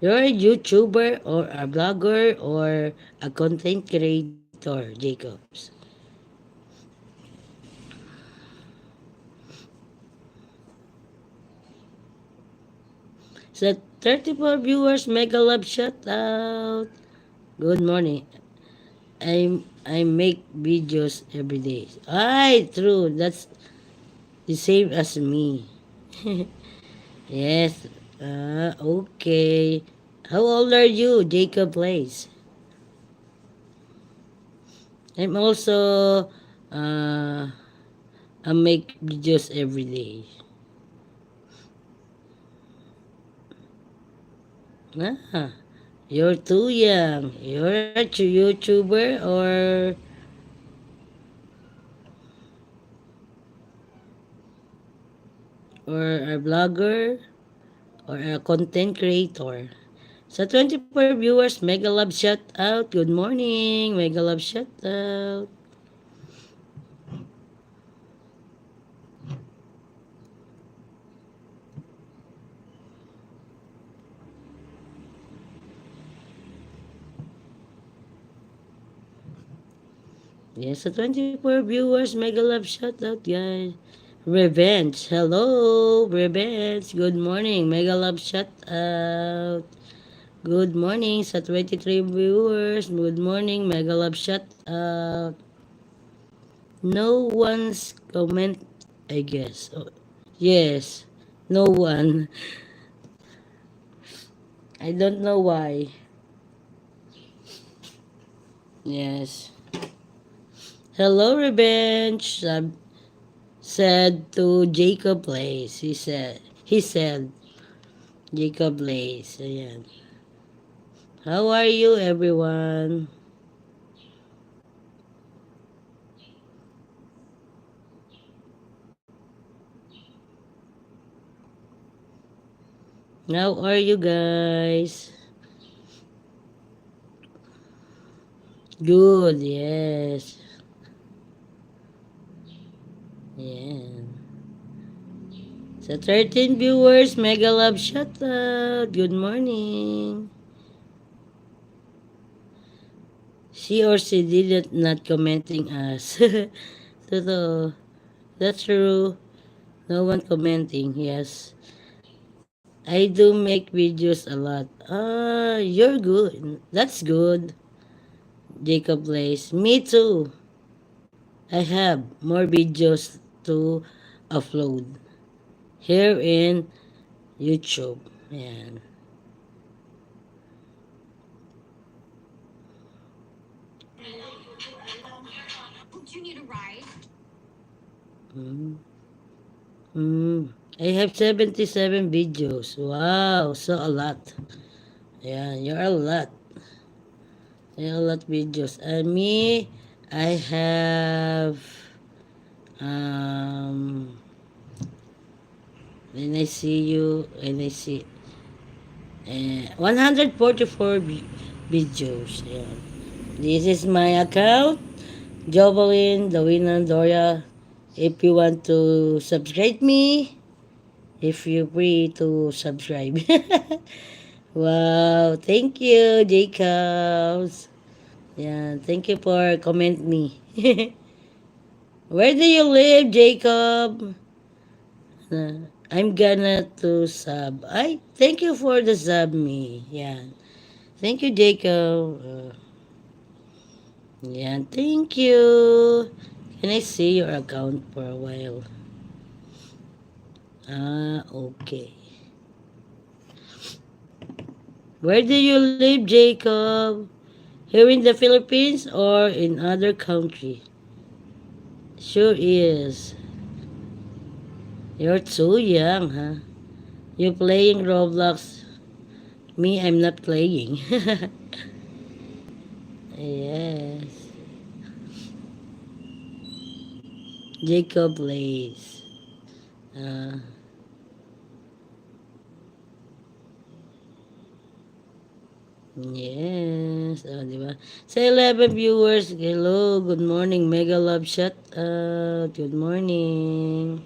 You're a YouTuber or a blogger or a content creator, Jacobs. So 34 viewers, mega love shout out. Good morning. I make videos every day. Ay, true. That's the same as me. Yes. Okay. How old are you, Jacob Place? I'm also uh I make videos every day. Ah, you're too young. You're a YouTuber or a blogger or a content creator. Sa 24 viewers, mega love shout out. Good morning. Mega love shout out. Yes, sa 24 viewers, mega love shout out, guys. Revenge. Hello, Revenge. Good morning. Mega love shout out. Good morning sa 23 viewers. Good morning. Mega love shout out. No one's comment, I guess. Oh, yes. No one. I don't know why. Yes. Hello, Revenge. Said to Jacob Blaze. He said, Jacob Blaze. Ayan. How are you, everyone? How are you guys? Good, yes. Yeah. So 13 viewers, mega love shout out. Good morning. She or she did not commenting us. Totoo. That's true. No one commenting, yes. I do make videos a lot. You're good. That's good, Jacob Blaze. Me too. I have more videos to upload here in YouTube. Ayan. Mm. Mm. I have 77 videos. Wow, so a lot. Yeah, you're a lot. You're a lot videos. And me, I have um when I see you, when I see 144 videos. Yeah. This is my account, Jovelyn, the winner, Doria. If you want to subscribe me, if you're free to subscribe. Wow, thank you, Jacobs. Yeah, thank you for comment me. Where do you live, Jacob? I'm gonna to sub. I thank you for the sub me. Yeah. Thank you, Jacob. Yeah, thank you. Can I see your account for a while? Okay. Where do you live, Jacob? Here in the Philippines or in other country? Sure is. You're too young, huh? You playing Roblox? Me, I'm not playing. Yes. Jacob plays. Uh, yes. Di ba? Sa 11 viewers, hello, good morning. Mega love shot. Good morning.